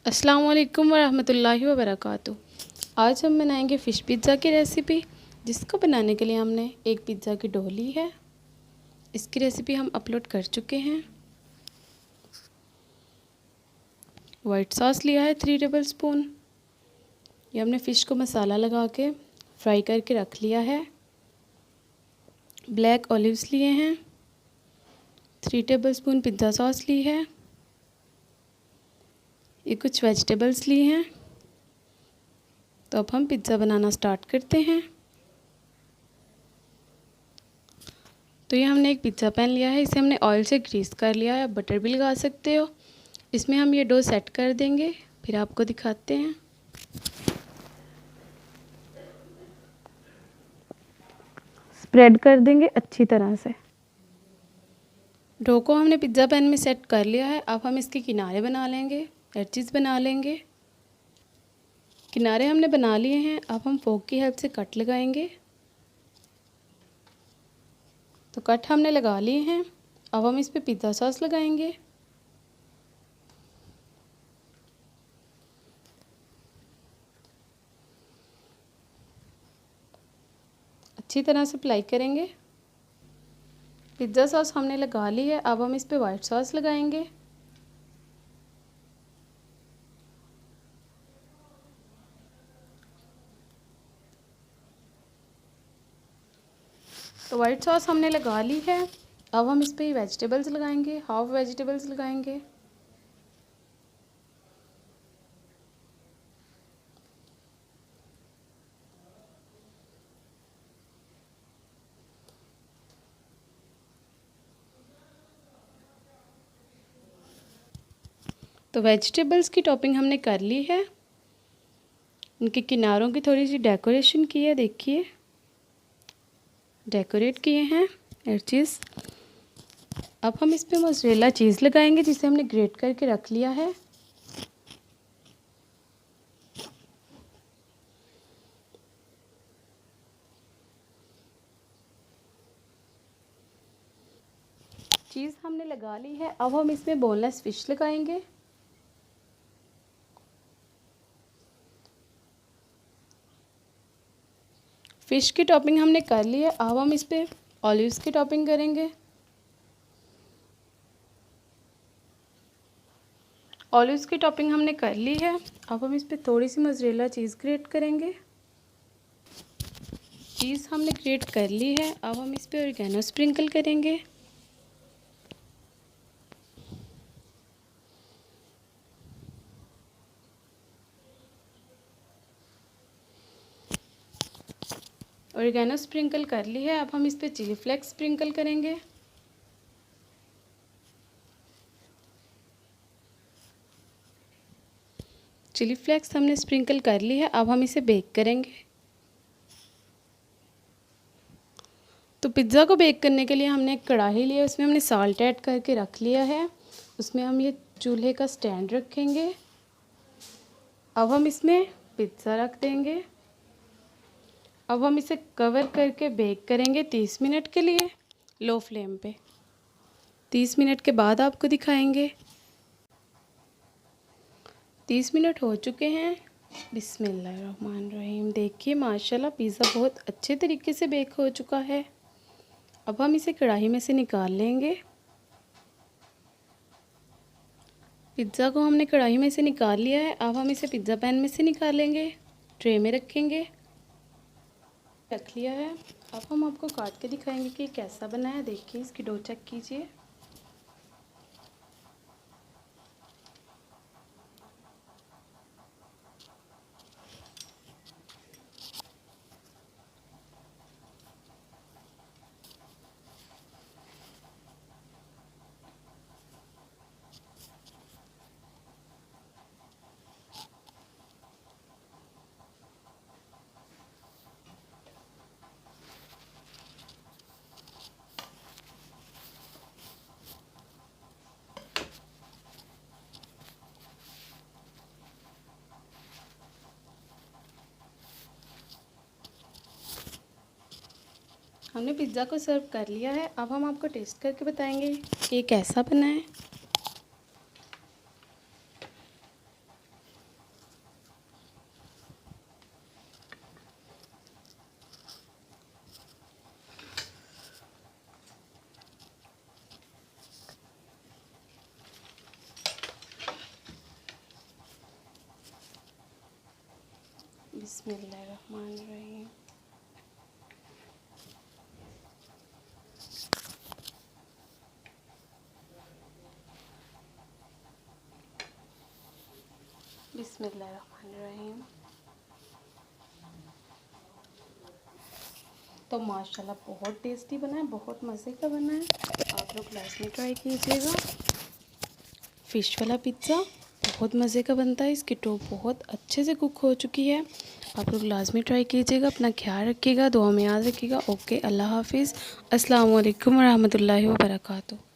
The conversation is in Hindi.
अस्सलाम वालेकुम वरहमतुल्लाहि वबरकातुहू। आज हम बनाएंगे फ़िश पिज़्ज़ा की रेसिपी, जिसको बनाने के लिए हमने एक पिज़्ज़ा की डो ली है। इसकी रेसिपी हम अपलोड कर चुके हैं। वाइट सॉस लिया है 3 टेबलस्पून। ये हमने फ़िश को मसाला लगा के फ्राई करके रख लिया है। ब्लैक ऑलिव्स लिए हैं। 3 टेबलस्पून पिज़्ज़ा सॉस ली है। ये कुछ वेजिटेबल्स लिए हैं। तो अब हम पिज़्ज़ा बनाना स्टार्ट करते हैं। तो ये हमने एक पिज़्ज़ा पैन लिया है, इसे हमने ऑयल से ग्रीस कर लिया है। बटर भी लगा सकते हो। इसमें हम ये डो सेट कर देंगे, फिर आपको दिखाते हैं। स्प्रेड कर देंगे अच्छी तरह से। डो को हमने पिज़्ज़ा पैन में सेट कर लिया है। अब हम इसके किनारे बना लेंगे, एडजेस बना लेंगे। किनारे हमने बना लिए हैं। अब हम फोक की हेल्प से कट लगाएंगे। तो कट हमने लगा लिए हैं। अब हम इस पे पिज़्ज़ा सॉस लगाएंगे। अच्छी तरह से अप्लाई करेंगे। पिज़्ज़ा सॉस हमने लगा ली है। अब हम इस पे वाइट सॉस लगाएंगे। तो वाइट सॉस हमने लगा ली है। अब हम इस पे वेजिटेबल्स लगाएंगे, हाफ वेजिटेबल्स लगाएंगे। तो वेजिटेबल्स की टॉपिंग हमने कर ली है। इनके किनारों की थोड़ी सी डेकोरेशन की है, देखिए डेकोरेट किए हैं एडजेस। अब हम इस पे मोज़रेला चीज़ लगाएंगे, जिसे हमने ग्रेट करके रख लिया है। चीज़ हमने लगा ली है। अब हम इसमें बोनलेस फ़िश लगाएंगे। फ़िश की टॉपिंग हमने कर ली है। अब हम इस पे ऑलिव्स की टॉपिंग करेंगे। ऑलिव्स की टॉपिंग हमने कर ली है। अब हम इस पे थोड़ी सी मोज़रेला चीज़ ग्रेट करेंगे। चीज़ हमने ग्रेट कर ली है। अब हम इस पे ऑरिगेनो स्प्रिंकल करेंगे। ऑरिगेनो स्प्रिंकल कर ली है। अब हम इस पे चिली फ्लेक्स स्प्रिंकल करेंगे। चिली फ्लेक्स हमने स्प्रिंकल कर ली है। अब हम इसे बेक करेंगे। तो पिज़्ज़ा को बेक करने के लिए हमने एक कढ़ाई ली है, उसमें हमने साल्ट ऐड करके रख लिया है। उसमें हम ये चूल्हे का स्टैंड रखेंगे। अब हम इसमें पिज़्ज़ा रख देंगे। अब हम इसे कवर करके बेक करेंगे 30 मिनट के लिए लो फ्लेम पे। 30 मिनट के बाद आपको दिखाएंगे। 30 मिनट हो चुके हैं। बिस्मिल्लाहिर्रहमानिर्रहीम। देखिए माशाल्लाह पिज़्ज़ा बहुत अच्छे तरीके से बेक हो चुका है। अब हम इसे कढ़ाई में से निकाल लेंगे। पिज़्ज़ा को हमने कढ़ाई में से निकाल लिया है। अब हम इसे पिज़्ज़ा पैन में से निकालेंगे, ट्रे में रखेंगे। रख लिया है। अब हम आपको काट के दिखाएंगे कि कैसा बना है। देखिए इसकी डो चेक कीजिए। हमने पिज़्ज़ा को सर्व कर लिया है। अब हम आपको टेस्ट करके बताएंगे कि ये कैसा बना है। बिस्मिल्लाहिर्रहमानिर्रहीम। बिस्मिल्लाहिर्रहमानिर्रहीम। तो माशाल्लाह बहुत टेस्टी बना है, बहुत मज़े का बना है। आप लोग लाजमी ट्राई कीजिएगा। फ़िश वाला पिज़्ज़ा बहुत मज़े का बनता है। इसकी डो बहुत अच्छे से कुक हो चुकी है। आप लोग लाजमी ट्राई कीजिएगा। अपना ख्याल रखिएगा, दुआ में याद रखिएगा। ओके, अल्लाह हाफिज़। अस्सलाम वालेकुम रहमतुल्लाहि व बरकातुहू।